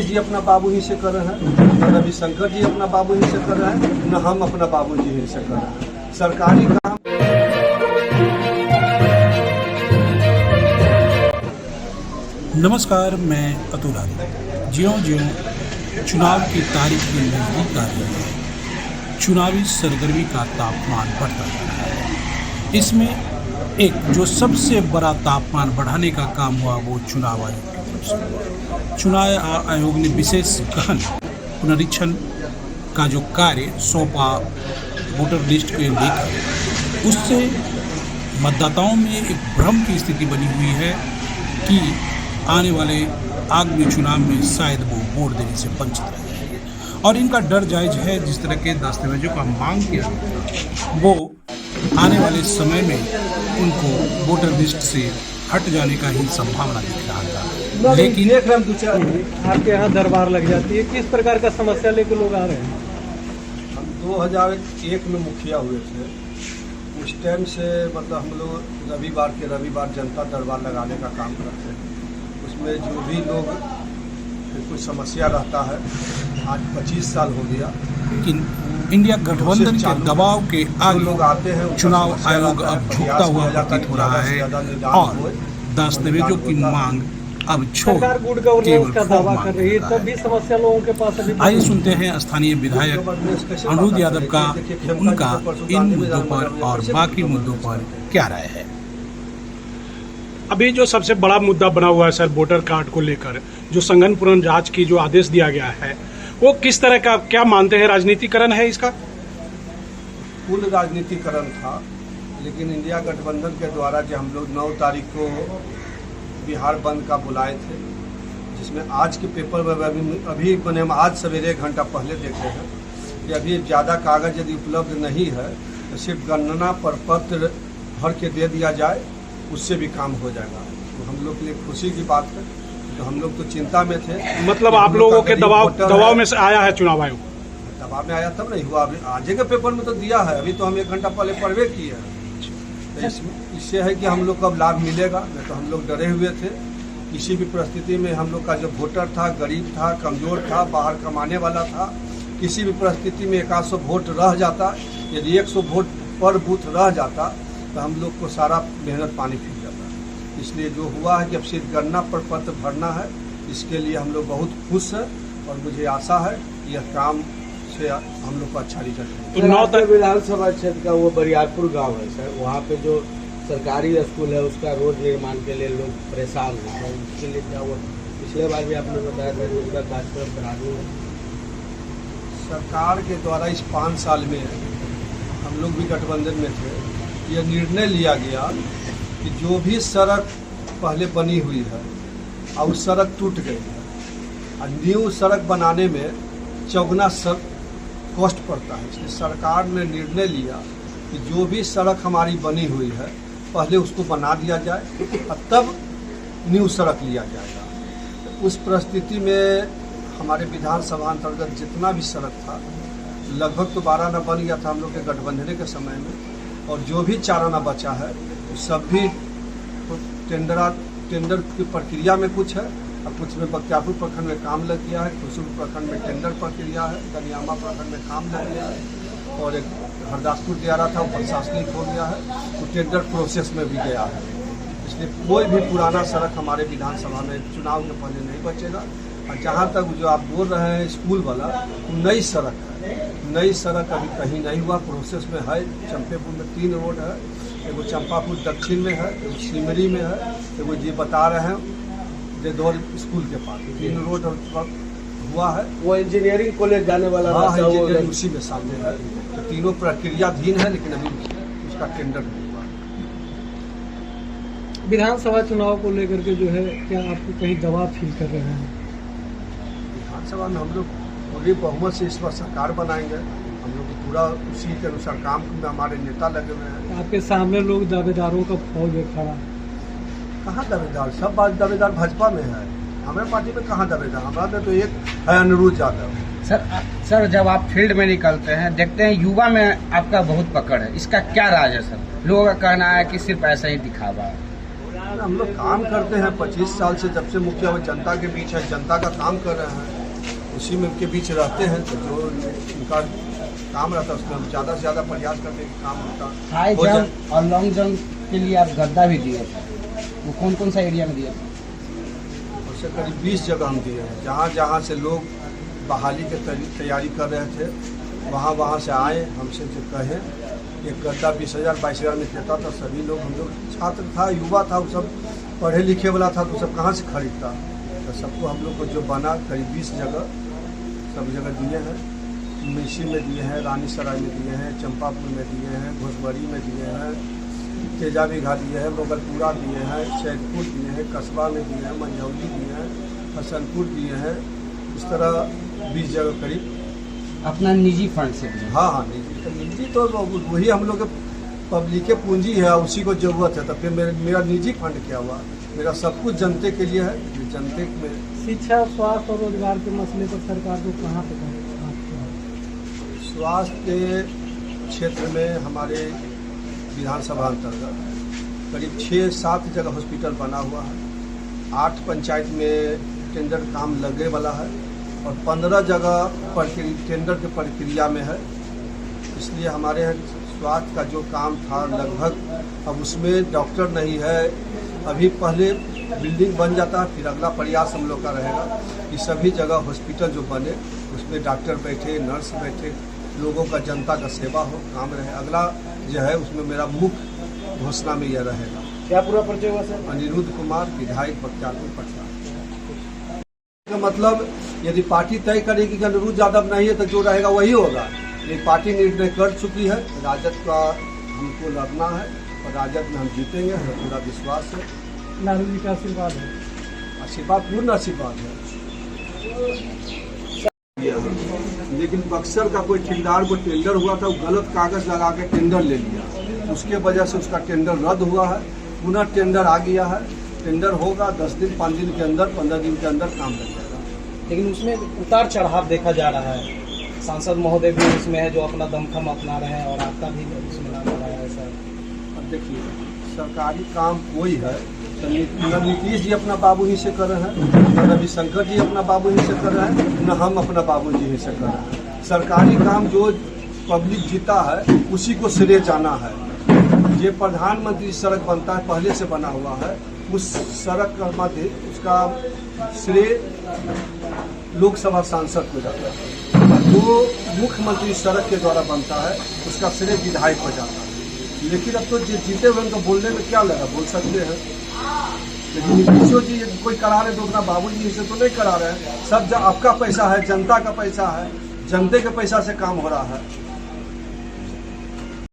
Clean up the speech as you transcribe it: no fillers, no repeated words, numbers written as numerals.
जी अपना बाबू ही से कर रहे हैं, न रविशंकर जी अपना बाबू ही से कर रहे हैं, न हम अपना बाबू जी ही से कर रहे हैं। सरकारी काम नमस्कार, मैं अतुल आर्य। ज्यों-ज्यों चुनाव की तारीख की नज़दीक आ रही है, चुनावी सरगर्मी का तापमान बढ़ता जा रहा है। इसमें एक जो सबसे बड़ा तापमान बढ़ाने का काम हुआ वो चुनाव आयोग की तरफ से हुआ। चुनाव आयोग ने विशेष गहन पुनरीक्षण का जो कार्य सौंपा वोटर लिस्ट के लेकर, उससे मतदाताओं में एक भ्रम की स्थिति बनी हुई है कि आने वाले आगामी चुनाव में शायद वो वोट देने से वंचित रह जाएंगे, और इनका डर जायज है। जिस तरह के दस्तावेजों का मांग किया गया वो आने वाले समय में उनको वोटर लिस्ट से हट जाने का ही संभावना दिख रहा था। लेकिन आपके यहाँ दरबार लग जाती है, किस प्रकार का समस्या लेकर लोग आ रहे हैं? हम 2001 में मुखिया हुए थे, उस टाइम से मतलब हम लोग रविवार जनता दरबार लगाने का काम करते हैं। उसमें जो भी लोग कोई समस्या रहता है, आज 25 साल हो गया, लेकिन इंडिया गठबंधन के दबाव के आगे लोग आते हैं, चुनाव आयोग अब झुकता हुआ प्रतीत हो रहा है और दस्तावेजों की मांग अब छोड़ सरकार गुड गवर्नेंस का दावा कर रही है, तब भी समस्या लोगों के पास अभी। आइए सुनते हैं स्थानीय विधायक अनिरुद्ध यादव का, उनका इन मुद्दों पर और बाकी मुद्दों पर क्या राय है। अभी जो सबसे बड़ा मुद्दा बना हुआ है सर, वोटर कार्ड को लेकर जो संघन पुनर्जांच की जो आदेश दिया गया है, वो किस तरह का, क्या मानते हैं, राजनीतिकरण है इसका? पूर्ण राजनीतिकरण था, लेकिन इंडिया गठबंधन के द्वारा जो हम लोग 9 तारीख को बिहार बंद का बुलाए थे, जिसमें आज के पेपर में अभी मैंने हम आज सवेरे 1 घंटा पहले देखे हैं कि अभी ज़्यादा कागज़ यदि उपलब्ध नहीं है तो सिर्फ गणना प्रपत्र भर के दे दिया जाए, उससे भी काम हो जाएगा। तो हम लोग के लिए खुशी की बात है, तो हम लोग तो चिंता में थे। मतलब आप लोगों के दबाव में से आया है चुनाव आयोग? दबाव में आया तब नहीं हुआ, अभी आज के पेपर में तो दिया है, अभी तो हम 1 घंटा पहले पढ़वे किए हैं। तो इससे है कि हम लोग को अब लाभ मिलेगा, नहीं तो हम लोग डरे हुए थे। किसी भी परिस्थिति में हम लोग का जो वोटर था, गरीब था, कमज़ोर था, बाहर कमाने वाला था, किसी भी परिस्थिति में 100 वोट रह जाता, यदि 100 वोट पर बूथ रह जाता तो हम लोग को सारा मेहनत पानी फिर जाता। इसलिए जो हुआ है कि अब सिर्फ गणना प्रपत्र भरना है, इसके लिए हम लोग बहुत खुश हैं और मुझे आशा है कि यह काम से हम लोग को अच्छा रिजल्ट तो 9 विधानसभा क्षेत्र का वो बरियारपुर गांव है सर, वहाँ पे जो सरकारी स्कूल है उसका रोड निर्माण के लिए लोग परेशान हैं। उसके लिए क्या हुआ? पिछले बार भी आपने बताया था कि उसका कार्यक्रम करा दूँ। सरकार के द्वारा इस 5 साल में हम लोग भी गठबंधन में थे, यह निर्णय लिया गया कि जो भी सड़क पहले बनी हुई है और सड़क टूट गई है और न्यू सड़क बनाने में चौगुना कॉस्ट पड़ता है, इसलिए सरकार ने निर्णय लिया कि जो भी सड़क हमारी बनी हुई है पहले उसको बना दिया जाए और तब न्यू सड़क लिया जाएगा। तो उस परिस्थिति में हमारे विधानसभा अंतर्गत जितना भी सड़क था लगभग तो 12 आना बन गया था हम लोग के गठबंधन के समय में, और जो भी 4 आना बचा है वो सब भी टेंडर की प्रक्रिया में कुछ है, और कुछ में बख्तियारपुर प्रखंड में काम लग गया है, खुशबू प्रखंड में टेंडर प्रक्रिया है, दनियामा प्रखंड में काम लग गया है, और एक हरदासपुर दियारा था वो प्रशासनिक हो गया है, वो टेंडर प्रोसेस में भी गया है। इसलिए कोई भी पुराना सड़क हमारे विधानसभा में चुनाव के पहले नहीं बचेगा। और जहाँ तक जो आप बोल रहे हैं स्कूल वाला, नई सड़क है, नई सड़क अभी कहीं नहीं हुआ, प्रोसेस में है। चंपेपुर में 3 रोड है, एगो चंपापुर दक्षिण में है, एगो सिमरी में है, एगो जी बता रहे हैं देदौर स्कूल के पास 3 रोड हुआ है। वो इंजीनियरिंग कॉलेज जाने वाला हाँ, इंजीनियरिंग उसी में सामने है। तो तीनों प्रक्रियाधीन है, लेकिन अभी उसका टेंडर नहीं हुआ। विधानसभा चुनाव को लेकर के जो है, क्या आपको कहीं दबाव फील कर रहे हैं? विधानसभा में हम लोग पूरी बहुमत से इस बार सरकार बनाएंगे। हम लोग पूरा उसी के अनुसार काम में हमारे नेता लगे हुए हैं। आपके सामने लोग दावेदारों का फौज है खड़ा। कहाँ दावेदार? सब बात दावेदार भाजपा में है, हमारे पार्टी में कहाँ दावेदार? हमारा तो एक है अनिरुद्ध यादव। सर जब आप फील्ड में निकलते हैं, देखते हैं युवा में आपका बहुत पकड़ है, इसका क्या राज है सर? लोगों का कहना है कि सिर्फ ऐसा ही दिखावा है। हम लोग काम करते हैं 25 साल से, जब से मुखिया वो जनता के बीच है, जनता का काम कर रहे हैं। उसी में के बीच रहते हैं, तो जो उनका काम रहता है उसमें हम ज़्यादा से ज़्यादा प्रयास करने का काम होता हाई हो जाए। जंप और लॉन्ग जंप के लिए आप गद्दा भी दिए थे, वो कौन कौन सा एरिया में दिया था? उससे करीब 20 जगह हम दिए हैं। जहाँ जहाँ से लोग बहाली की तैयारी कर रहे थे वहाँ से आए, हमसे जो कहे एक गद्दा 20,000 22,000 में देता था। सभी लोग, हम लोग छात्र था, युवा था, वो सब पढ़े लिखे वाला था, तो सब कहाँ से खरीदता। तो सबको हम लोग को जो बना करीब 20 जगह सब जगह दिए हैं। मिर्ची में दिए हैं, रानीसराय में दिए हैं, चंपापुर में दिए हैं, घोसबड़ी में दिए हैं, तेजाबीघा दिए हैं, मोगलपुरा दिए हैं, सैदपुर दिए हैं, कस्बा में दिए हैं, मंझौली दिए हैं, हसनपुर दिए हैं। इस तरह 20 जगह करीब अपना निजी फंड से दिया? हाँ, निजी तो वही हम लोग पब्लिक पूंजी है, उसी को जरूरत है। तो फिर मेरा निजी फंड क्या हुआ? मेरा सब कुछ जनते के लिए है। जनते में शिक्षा, स्वास्थ्य और रोजगार के मसले पर सरकार को कहाँ पे स्वास्थ्य के क्षेत्र में हमारे विधानसभा अंतर्गत करीब 6-7 जगह हॉस्पिटल बना हुआ है। 8 पंचायत में टेंडर काम लगे वाला है और 15 जगह टेंडर की प्रक्रिया में है। इसलिए हमारे यहाँ स्वास्थ्य का जो काम था लगभग अब उसमें डॉक्टर नहीं है। अभी पहले बिल्डिंग बन जाता है, फिर अगला प्रयास हम लोग का रहेगा कि सभी जगह हॉस्पिटल जो बने उसमें डॉक्टर बैठे, नर्स बैठे, लोगों का, जनता का सेवा हो, काम रहे। अगला जो है उसमें मेरा मुख्य घोषणा में यह रहेगा। क्या पूरा परिचय हुआ सर? अनिरुद्ध कुमार, विधायक बख्तियारपुर पटना। का मतलब यदि पार्टी तय करेगी कि अनिरुद्ध यादव नहीं है तो जो रहेगा वही होगा। ये पार्टी निर्णय कर चुकी है। राजद का हमको लड़ना है और राजद में हम जीतेंगे, हमें पूरा विश्वास है। लालू जी का आशीर्वाद है? आशीर्वाद, पूर्ण आशीर्वाद है। लेकिन बक्सर का कोई ठेकेदार को टेंडर हुआ था, वो गलत कागज लगा के टेंडर ले लिया, उसके वजह से उसका टेंडर रद्द हुआ है। पुनः टेंडर आ गया है। टेंडर होगा 10 दिन, 5 दिन के अंदर, 15 दिन के अंदर काम लग जाएगा। लेकिन उसमें उतार चढ़ाव देखा जा रहा है। सांसद महोदय भी उसमें है जो अपना दमखम अपना रहे हैं और आपका भी उसमें नाम आ रहा है सर। अब देखिए, सरकारी काम कोई है तो न नीतीश जी अपना बाबू ही से कर रहे हैं, न रविशंकर जी अपना बाबू ही से कर रहे हैं, न हम अपना बाबू जी ही से कर रहे हैं। सरकारी काम जो पब्लिक जीता है उसी को श्रेय जाना है। ये प्रधानमंत्री सड़क बनता है, पहले से बना हुआ है, उस सड़क का मध्य उसका श्रेय लोकसभा सांसद को जाता है। जो मुख्यमंत्री सड़क के द्वारा बनता है उसका श्रेय विधायक को जाता है। लेकिन अब तो जीते हुए उनको बोलने में क्या लगा, बोल सकते हैं। लेकिन नीतीश जी कोई करा रहे तो अपना बाबू जी से तो नहीं करा रहे हैं। सब आपका पैसा है, जनता का पैसा है, जनते के पैसा से काम हो रहा है।